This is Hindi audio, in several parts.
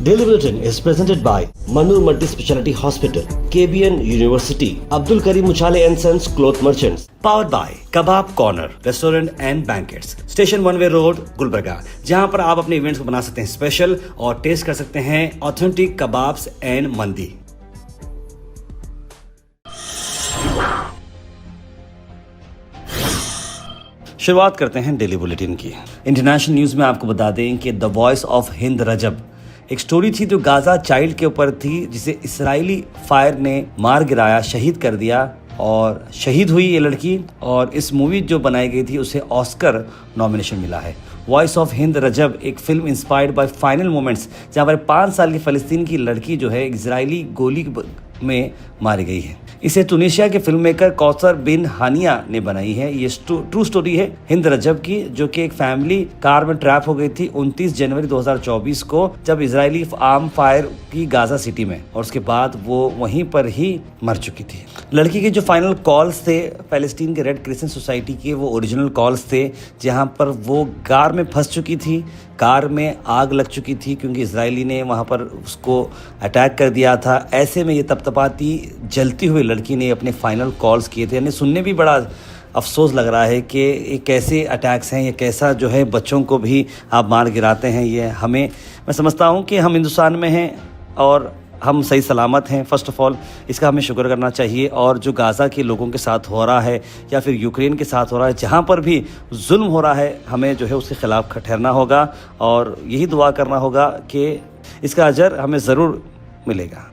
Daily Bulletin is presented by Manur Multi Speciality Hospital, KBN University, Abdul Karim Uchale and Sons Cloth Merchants. Powered by Kebab Corner Restaurant and Banquets, Station One Way Road, Gulbarga, जहां पर आप अपने इवेंट्स को बना सकते हैं स्पेशल और टेस्ट कर सकते हैं ऑथेंटिक कबाब्स एंड मंदी। शुरुआत करते हैं डेली बुलेटिन की। इंटरनेशनल न्यूज में आपको बता दें कि द वॉइस ऑफ हिंद रजब एक स्टोरी थी जो गाजा चाइल्ड के ऊपर थी, जिसे इजरायली फायर ने मार गिराया, शहीद कर दिया और शहीद हुई ये लड़की। और इस मूवी जो बनाई गई थी उसे ऑस्कर नॉमिनेशन मिला है। वॉइस ऑफ हिंद रजब एक film inspired by final moments, जहाँ पर 5 साल की फ़लस्तीन की लड़की जो है इजरायली गोली में मारी गई है। इसे टूनिशिया के फिल्म मेकर कौसर बिन हानिया ने बनाई है। ये ट्रू स्टोरी है हिंद रजब की, जो कि एक फैमिली कार में ट्रैप हो गई थी 29 जनवरी 2024 को, जब इजरायली आर्म फायर की गाजा सिटी में, और उसके बाद वो वहीं पर ही मर चुकी थी। लड़की के जो फाइनल कॉल्स थे पैलेस्टीन के रेड क्रिसेंट सोसाइटी के, वो ओरिजिनल कॉल्स थे, जहां पर वो कार में फंस चुकी थी, कार में आग लग चुकी थी क्योंकि इजरायली ने वहाँ पर उसको अटैक कर दिया था। ऐसे में ये तपतपाती जलती हुई लड़की ने अपने फाइनल कॉल्स किए थे। यानी सुनने भी बड़ा अफसोस लग रहा है कि ये कैसे अटैक्स हैं, ये कैसा जो है बच्चों को भी आप मार गिराते हैं। ये हमें, मैं समझता हूँ कि हम हिंदुस्तान में हैं और हम सही सलामत हैं। फर्स्ट ऑफ ऑल इसका हमें शुक्र करना चाहिए। और जो गाज़ा के लोगों के साथ हो रहा है या फिर यूक्रेन के साथ हो रहा है, जहाँ पर भी जुल्म हो रहा है, हमें जो है उसके ख़िलाफ़ ठहरना होगा और यही दुआ करना होगा कि इसका अजर हमें ज़रूर मिलेगा।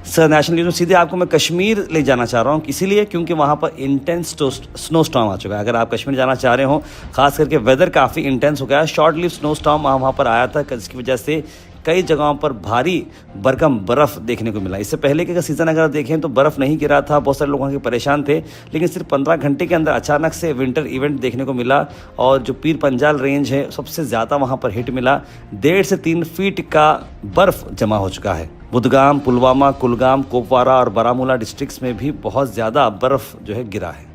सर, नेशनल न्यूज़ में सीधे आपको मैं कश्मीर ले जाना चाह रहा हूँ, इसीलिए क्योंकि वहाँ पर इंटेंस स्नो स्टॉर्म आ चुका है। अगर आप कश्मीर जाना चाह रहे हो, खास करके वेदर काफ़ी इंटेंस हो गया है। शॉर्ट लिव स्नो स्टॉर्म वहाँ पर आया था, जिसकी वजह से कई जगहों पर भारी भरकम बर्फ़ देखने को मिला। इससे पहले के सीज़न अगर देखें तो बर्फ़ नहीं गिरा था, बहुत सारे लोगों के परेशान थे, लेकिन सिर्फ 15 घंटे के अंदर अचानक से विंटर इवेंट देखने को मिला। और जो पीर पंजाल रेंज है सबसे ज़्यादा वहाँ पर हिट मिला। 1.5 से 3 फीट का बर्फ़ जमा हो चुका है। बुदगाम, पुलवामा, कुलगाम, कुपवारा और बारामूला डिस्ट्रिक्ट्स में भी बहुत ज़्यादा बर्फ़ जो है गिरा है।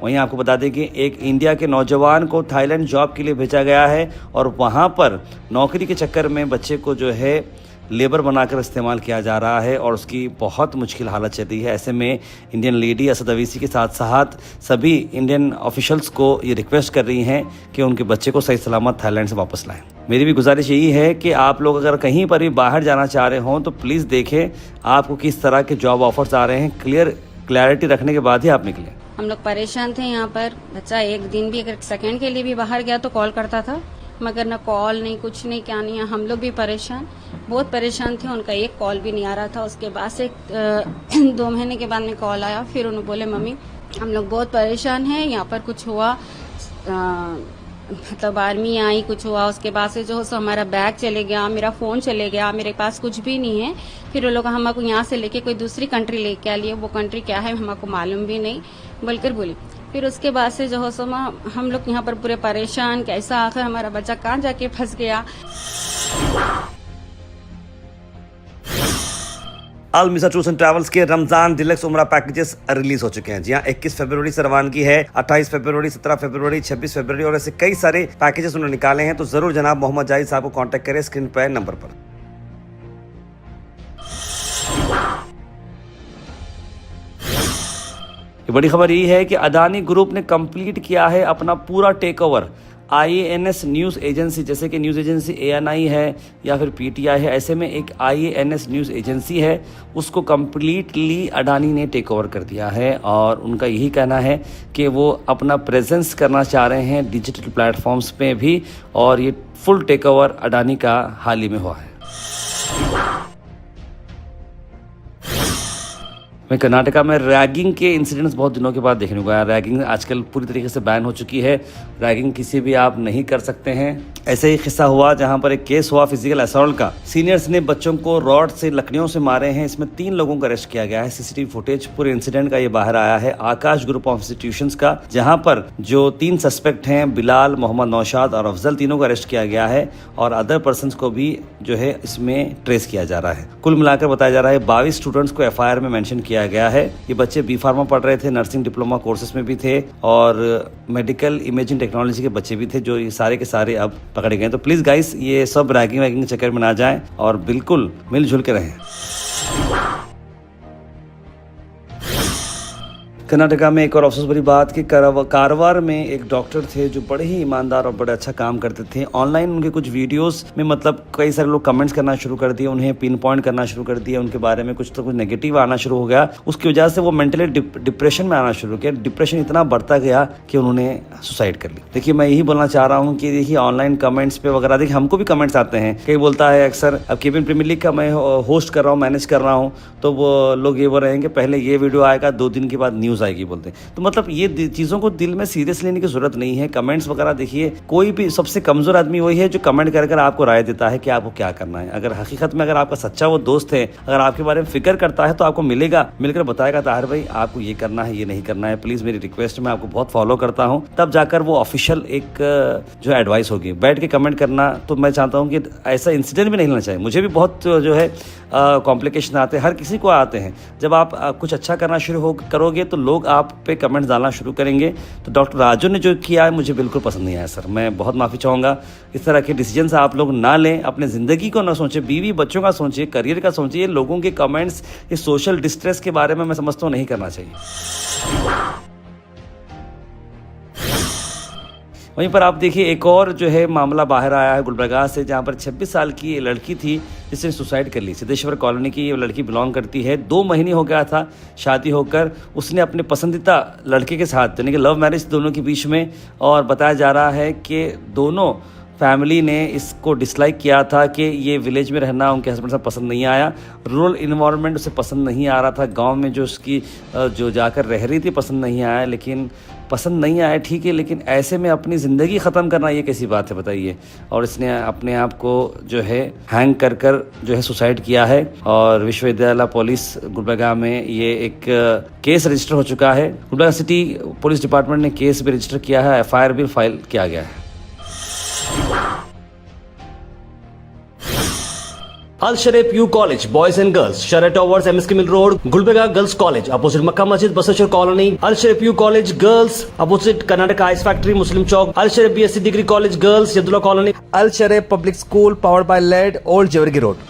वहीं आपको बता दें कि एक इंडिया के नौजवान को थाईलैंड जॉब के लिए भेजा गया है और वहाँ पर नौकरी के चक्कर में बच्चे को जो है लेबर बनाकर इस्तेमाल किया जा रहा है और उसकी बहुत मुश्किल हालत चल रही है। ऐसे में इंडियन लेडी असद अवीसी के साथ साथ सभी इंडियन ऑफिशियल्स को ये रिक्वेस्ट कर रही हैं कि उनके बच्चे को सही सलामत थाईलैंड से वापस लाएं। मेरी भी गुजारिश यही है कि आप लोग अगर कहीं पर भी बाहर जाना चाह रहे हों तो प्लीज़ देखें आपको किस तरह के जॉब ऑफर्स आ रहे हैं। क्लैरिटी रखने के बाद ही आप निकलें। हम लोग परेशान थे यहाँ पर। बच्चा एक दिन भी अगर सेकंड के लिए भी बाहर गया तो कॉल करता था, मगर ना कॉल नहीं, कुछ नहीं, क्या नहीं है। हम लोग भी परेशान, बहुत परेशान थे। उनका एक कॉल भी नहीं आ रहा था। उसके बाद से 2 महीने के बाद में कॉल आया। फिर उन्होंने बोले मम्मी हम लोग बहुत परेशान हैं, यहाँ पर कुछ हुआ, मतलब आर्मी आई, कुछ हुआ। उसके बाद से जो है सो हमारा बैग चले गया, मेरा फ़ोन चले गया, मेरे पास कुछ भी नहीं है। फिर वो लोग हमको यहाँ से लेके कोई दूसरी कंट्री लेके आ लिए। वो कंट्री क्या है हमको मालूम भी नहीं बोलकर बोली। फिर उसके बाद से जो है सो हम लोग यहाँ पर पूरे परेशान, कैसा आखिर हमारा बच्चा कहाँ जाके फंस गया। अल मिसा टूर्स एंड ट्रैवल्स के रमजान डिलक्स उमरा पैकेजेस रिलीज हो चुके हैं। जी हाँ, 21 फरवरी से रवानगी है, 28 फरवरी, 17 फरवरी, 26 फरवरी और ऐसे कई सारे पैकेजेस उन्होंने निकाले हैं। तो जरूर जनाब मोहम्मद जाहिद साहब को कांटेक्ट करें स्क्रीन पर नंबर पर। बड़ी खबर यही है कि अदानी ग्रुप ने कंप्लीट किया है अपना पूरा takeover. IANS news agency, जैसे कि न्यूज़ एजेंसी ANI है या फिर PTI है, ऐसे में एक IANS न्यूज़ एजेंसी है, उसको कम्प्लीटली अडानी ने टेक ओवर कर दिया है। और उनका यही कहना है कि वो अपना प्रेजेंस करना चाह रहे हैं डिजिटल प्लेटफॉर्म्स पे भी, और ये फुल टेक ओवर अडानी का हाल ही में हुआ है। वहीं कर्नाटका में रैगिंग के इंसिडेंट्स बहुत दिनों के बाद देखने को आया। रैगिंग आजकल पूरी तरीके से बैन हो चुकी है। रैगिंग किसी भी आप नहीं कर सकते हैं। ऐसे ही किस्सा हुआ जहां पर एक केस हुआ फिजिकल असॉल्ट का। सीनियर्स ने बच्चों को रॉड से लकड़ियों से मारे हैं। इसमें 3 लोगों को अरेस्ट किया गया है। सीसीटीवी फुटेज पूरे इंसिडेंट का ये बाहर आया है आकाश ग्रुप ऑफ इंस्टीट्यूशंस का, जहां पर जो 3 सस्पेक्ट हैं बिलाल, मोहम्मद नौशाद और अफजल, तीनों को अरेस्ट किया गया है और अदर पर्संस को भी जो है इसमें ट्रेस किया जा रहा है। कुल मिलाकर बताया जा रहा है 22 स्टूडेंट्स को एफआईआर में मेंशन किया गया है। ये बच्चे बी फार्मा पढ़ रहे थे, नर्सिंग डिप्लोमा कोर्सेज में भी थे और मेडिकल इमेजिंग टेक्नोलॉजी के बच्चे भी थे, जो ये सारे के सारे अब पकड़े गए। तो प्लीज गाइस, ये सब रैगिंग वैगिंग के चक्कर में ना जाएं और बिल्कुल मिलजुल के रहें। कर्नाटका में एक और अफसोस भरी बात कि कारवार में एक डॉक्टर थे जो बड़े ही ईमानदार और बड़े अच्छा काम करते थे। ऑनलाइन उनके कुछ वीडियोस में मतलब कई सारे लोग कमेंट्स करना शुरू कर दिए, उन्हें पिन पॉइंट करना शुरू कर दिया, उनके बारे में कुछ नेगेटिव आना शुरू हो गया। उसकी वजह से वो मेंटली डिप्रेशन में आना शुरू किया। डिप्रेशन इतना बढ़ता गया कि उन्होंने सुसाइड कर ली। देखिए, मैं यही बोलना चाह रहा हूँ कि देखिए ऑनलाइन कमेंट्स पे वगैरह देखिए हमको भी कमेंट्स आते हैं। कई बोलता है अक्सर, अब केबिन प्रीमियर लीग का मैं होस्ट कर रहा हूँ, मैनेज कर रहा हूँ, तो वो लोग ये बोल रहे हैं कि पहले ये वीडियो आएगा, 2 दिन के बाद न्यूज़ आएगी बोलते हैं। तो मतलब ये चीज़ों को दिल में सीरियस लेने की जरूरत नहीं है। कमेंट्स वगैरह देखिए, कोई भी सबसे कमजोर आदमी वही है जो कमेंट कर आपको राय देता है कि आपको क्या करना है। अगर हकीकत में अगर आपका सच्चा वो दोस्त है, अगर आपके बारे में फिक्र करता है, तो आपको मिलकर बताएगा ताहिर भाई आपको ये करना है, ये नहीं करना है, प्लीज मेरी रिक्वेस्ट, मैं आपको बहुत फॉलो करता हूँ। तब जाकर वो ऑफिशियल एक जो एडवाइस होगी। बैठ के कमेंट करना, तो मैं चाहता हूँ कि ऐसा इंसिडेंट भी नहीं होना चाहिए। मुझे भी बहुत जो है कॉम्प्लिकेशन आते हैं, हर किसी को आते हैं। जब आप कुछ अच्छा करना शुरू करोगे तो लोग आप पे कमेंट्स डालना शुरू करेंगे। तो डॉक्टर राजू ने जो किया है मुझे बिल्कुल पसंद नहीं आया सर, मैं बहुत माफ़ी चाहूँगा। इस तरह के डिसीजंस आप लोग ना लें, अपने ज़िंदगी को ना सोचें, बीवी बच्चों का सोचिए, करियर का सोचिए। लोगों के कमेंट्स, ये सोशल डिस्ट्रेस के बारे में मैं समझता हूँ नहीं करना चाहिए। वहीं पर आप देखिए एक और जो है मामला बाहर आया है गुलबर्गा से, जहां पर 26 साल की लड़की थी जिसने सुसाइड कर ली। सिद्धेश्वर कॉलोनी की ये लड़की बिलोंग करती है। 2 महीने हो गया था शादी होकर। उसने अपने पसंदीदा लड़के के साथ, यानी कि लव मैरिज दोनों के बीच में, और बताया जा रहा है कि दोनों फैमिली ने इसको डिसलाइक किया था कि ये विलेज में रहना उनके हस्बैंड साहब पसंद नहीं आया, रूरल इन्वायरमेंट उसे पसंद नहीं आ रहा था, गांव में जो उसकी जो जाकर रह रही थी पसंद नहीं आया। लेकिन पसंद नहीं आया ठीक है, लेकिन ऐसे में अपनी ज़िंदगी ख़त्म करना ये कैसी बात है बताइए। और इसने अपने आप को जो है हैंग कर जो है सुसाइड किया है। और विश्वविद्यालय पुलिस गुलबर्गा में ये एक केस रजिस्टर हो चुका है। गुलबर्गा सिटी पुलिस डिपार्टमेंट ने केस भी रजिस्टर किया है, एफआईआर भी फाइल किया गया है। Al Sharif U College, Boys and Girls, Shara Towers, MSK Mill Road, Gulbarga Girls College, opposite Makkah Masjid, Basashar Colony. Al Sharif U College Girls, opposite Karnataka Ice Factory, Muslim Chowk. Al Sharif BSc Degree College Girls, Yadullah Colony. Al Sharif Public School, powered by LED, Old Jawargi Road.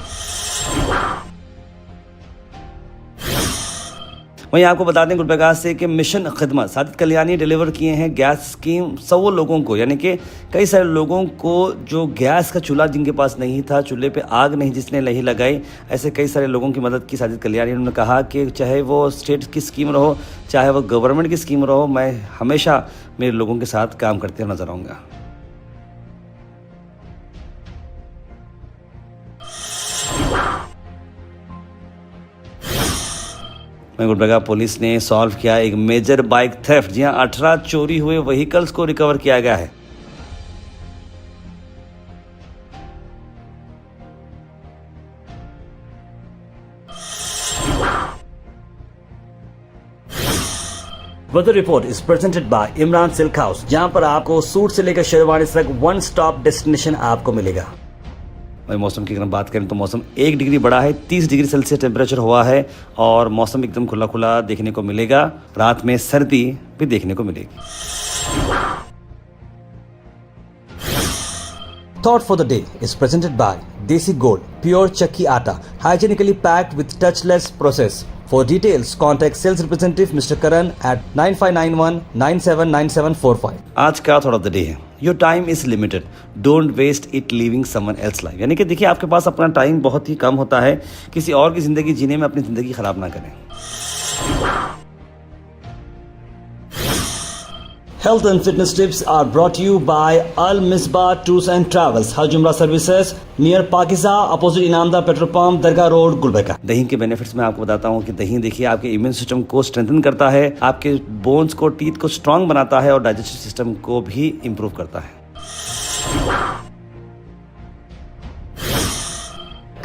वहीं आपको बता दें गुलबर्गा से कि मिशन खिदमत सादिक कल्याणी डिलीवर किए हैं गैस स्कीम 100 लोगों को, यानी कि कई सारे लोगों को जो गैस का चूल्हा जिनके पास नहीं था, चूल्हे पे आग नहीं जिसने नहीं लगाई, ऐसे कई सारे लोगों की मदद की सादिक कल्याणी। उन्होंने कहा कि चाहे वो स्टेट की स्कीम रहो, चाहे वो गवर्नमेंट की स्कीम रहो, मैं हमेशा मेरे लोगों के साथ काम करते नजर आऊँगा। गुलबर्गा पुलिस ने सॉल्व किया एक मेजर बाइक थेफ्ट। जी हाँ, 18 चोरी हुए व्हीकल्स को रिकवर किया गया है। Weather report is presented by Imran Silk House, जहां पर आपको सूट से लेकर शेरवानी तक 1 स्टॉप डेस्टिनेशन आपको मिलेगा। मौसम की अगर हम बात करें तो मौसम 1 डिग्री बढ़ा है, 30 डिग्री सेल्सियस टेम्परेचर हुआ है और मौसम एकदम खुला खुला देखने को मिलेगा। रात में सर्दी भी देखने को मिलेगी। Thought for the day is presented by Desi Gold, pure chakki atta, hygienically packed with touchless process. For details, contact sales representative Mr. Karan at 9591 979745. आज का थॉट ऑफ द डे है, your time is limited, don't waste it living someone else life. यानी कि देखिए आपके पास अपना टाइम बहुत ही कम होता है, किसी और की जिंदगी जीने में अपनी जिंदगी खराब ना करें। Health and fitness tips are brought to you by Al Misbah Tours and Travels, Hajj Umrah Services, near Pakiza, opposite Inamdar petrol pump, Dargah road, Gulbarga. दही के बेनिफिट्स मैं आपको बताता हूँ कि दही देखिए आपके इम्यून सिस्टम को स्ट्रेंथन करता है, आपके बोन्स को, टीथ को स्ट्रांग बनाता है और डाइजेस्टिव सिस्टम को भी इंप्रूव करता है।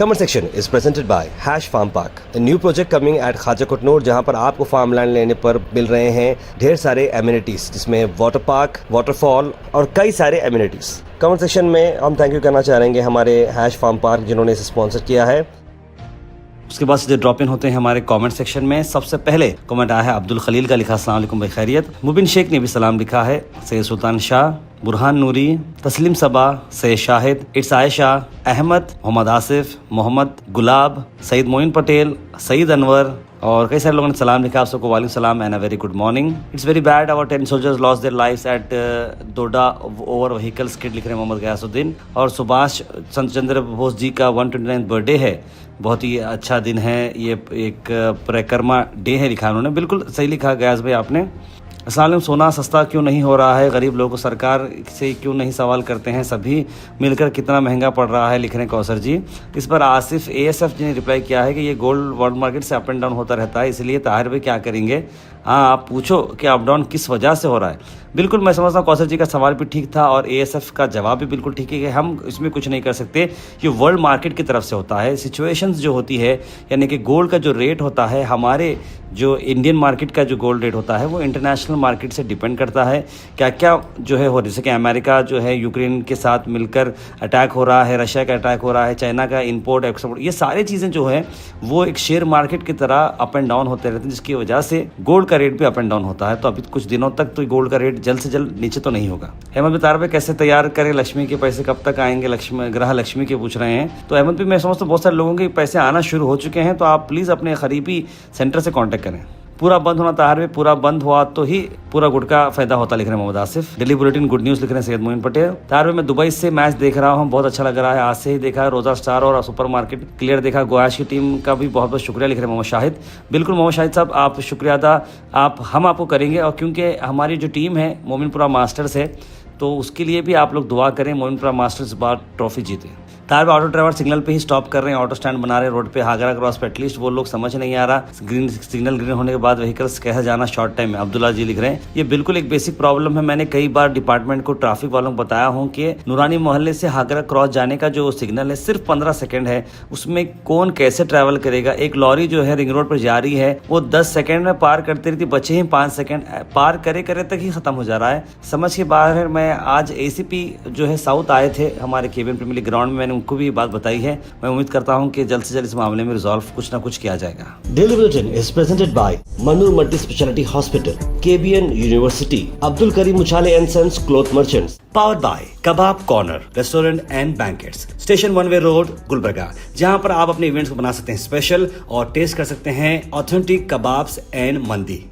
Comment section is presented by Hash Farm Park, a new project coming at Khaja Kotnoor, जहां पर आपको फार्म लैंड लेने पर मिल रहे हैं ढेर सारे एमिनिटीज, जिसमें वाटर पार्क, वाटरफॉल और कई सारे एमिनिटीज। कमेंट सेक्शन में हम थैंक यू करना चाहेंगे हमारे हैश फार्म पार्क जिन्होंने इसे स्पॉन्सर किया है। उसके बाद सीधे ड्रॉप इन होते हैं हमारे कमेंट सेक्शन में। सबसे पहले कमेंट आया है अब्दुल खलील का, लिखा अस्सलाम वालेकुम भाई खैरियत। मुबिन शेख ने भी सलाम लिखा है। सैयद सुल्तान शाह, बुरहान नूरी, तस्लीम सबा, सैयद शाहिद, इट्स आयशा, अहमद, मोहम्मद आसिफ, मोहम्मद गुलाब, सईद मोइन पटेल, सईद अनवर और कई सारे लोगों ने सलाम लिखा। आप सबको वालेकुम सलाम and a very good morning. It's very bad our 10 soldiers lost their lives at Doda over vehicle skid, लिख रहे हैं मोहम्मद गयासुद्दीन। और सुभाष चंद्र बोस जी का 129th बर्थडे है। बहुत ही अच्छा दिन है ये, एक परिक्रमा डे है लिखा उन्होंने। बिल्कुल सही लिखा गयास भाई आपने। अस्सलाम, सोना सस्ता क्यों नहीं हो रहा है, गरीब लोगों को सरकार से क्यों नहीं सवाल करते हैं, सभी मिलकर कितना महंगा पड़ रहा है, लिख रहे हैं कौसर जी। इस पर आसिफ ASF जी ने रिप्लाई किया है कि ये गोल्ड वर्ल्ड मार्केट से अप एंड डाउन होता रहता है, इसलिए ताहिर भाई क्या करेंगे। हाँ, आप पूछो कि अप डाउन किस वजह से हो रहा है। बिल्कुल मैं समझता हूँ कौसर जी का सवाल भी ठीक था और ASF का जवाब भी बिल्कुल ठीक है कि हम इसमें कुछ नहीं कर सकते, ये वर्ल्ड मार्केट की तरफ से होता है। सिचुएशंस जो होती है, यानी कि गोल्ड का जो रेट होता है, हमारे जो इंडियन मार्केट का जो गोल्ड रेट होता है वो इंटरनेशनल मार्केट से डिपेंड करता है। क्या क्या जो है हो, जैसे कि अमेरिका जो है यूक्रेन के साथ मिलकर अटैक हो रहा है, रशिया का अटैक हो रहा है, चाइना का इंपोर्ट एक्सपोर्ट, ये सारी चीज़ें जो है वो एक शेयर मार्केट की तरह अप एंड डाउन होते रहते हैं, जिसकी वजह से गोल्ड का रेट भी अप एंड डाउन होता है। तो अभी कुछ दिनों तक तो गोल्ड का रेट जल्द से जल्द नीचे तो नहीं होगा। अहमद बितार पे कैसे तैयार करें, लक्ष्मी के पैसे कब तक आएंगे, लक्ष्मी ग्रह लक्ष्मी के पूछ रहे हैं। तो अहमद भी मैं समझता हूँ बहुत सारे लोगों के पैसे आना शुरू हो चुके हैं, तो आप प्लीज़ अपने करीबी सेंटर से कॉन्टैक्ट करें। पूरा बंद होना ताहिर में, पूरा बंद हुआ तो ही पूरा गुड़ का फायदा होता, लिख रहे हैं Mohammad Asif. Daily bulletin good news, लिख रहे हैं सैयद मोइन पटेल। ताहिर में मैं दुबई से मैच देख रहा हूँ, बहुत अच्छा लग रहा है, आज से ही देखा है। रोजा स्टार और सुपर मार्केट क्लियर देखा। गोयाश की टीम का भी बहुत बहुत शुक्रिया, लिख रहे हैं मोहम्मद शाहिद। बिल्कुल मोहम्मद शाहिद साहब, आप शुक्रिया अदा हम आपको करेंगे, और क्योंकि हमारी जो टीम है मोमिनपुरा मास्टर्स है, तो उसके लिए भी आप लोग दुआ करें, मोमिनपुरा मास्टर्स बार ट्रॉफी जीते। तार ऑटो ड्राइवर सिग्नल पे ही स्टॉप कर रहे हैं, ऑटो स्टैंड बना रहे हैं रोड पे, हागरा क्रॉस पे। एटलीस्ट वो लोग समझ नहीं आ रहा ग्रीन सिग्नल ग्रीन होने के बाद व्हीकल्स कैसे जाना शॉर्ट टाइम में। अब्दुल्ला जी लिख रहे हैं ये बिल्कुल एक बेसिक प्रॉब्लम है। मैंने कई बार डिपार्टमेंट को, ट्रैफिक वालों को बताया हूँ कि नूरानी मोहल्ले से हागरा क्रॉस जाने का जो सिग्नल है सिर्फ 15 सेकेंड है, उसमें कौन कैसे ट्रैवल करेगा। एक लॉरी जो है रिंग रोड पर जा रही है, वो 10 सेकेंड में पार करती रही थी, बचे ही 5 सेकेंड, पार करे तक ही खत्म हो जा रहा है। समझ के बाहर है। मैं आज ACP जो है साउथ आए थे हमारे केबिन प्रीमियर लीग ग्राउंड में, मैंने उनको भी बात बताई है। मैं उम्मीद करता हूं कि जल्द से जल्द इस मामले में रिजॉल्व कुछ ना कुछ किया जाएगा। Daily bulletin is presented by Manoor multi speciality hospital, KBN university, Abdul Karim Muchhale and sons cloth merchants. Powered by kebab corner restaurant and banquets, station 1 way road, Gulbarga, जहां पर आप अपने इवेंट्स को बना सकते हैं स्पेशल और टेस्ट कर सकते हैं ऑथेंटिक कबाब्स एंड मंदी।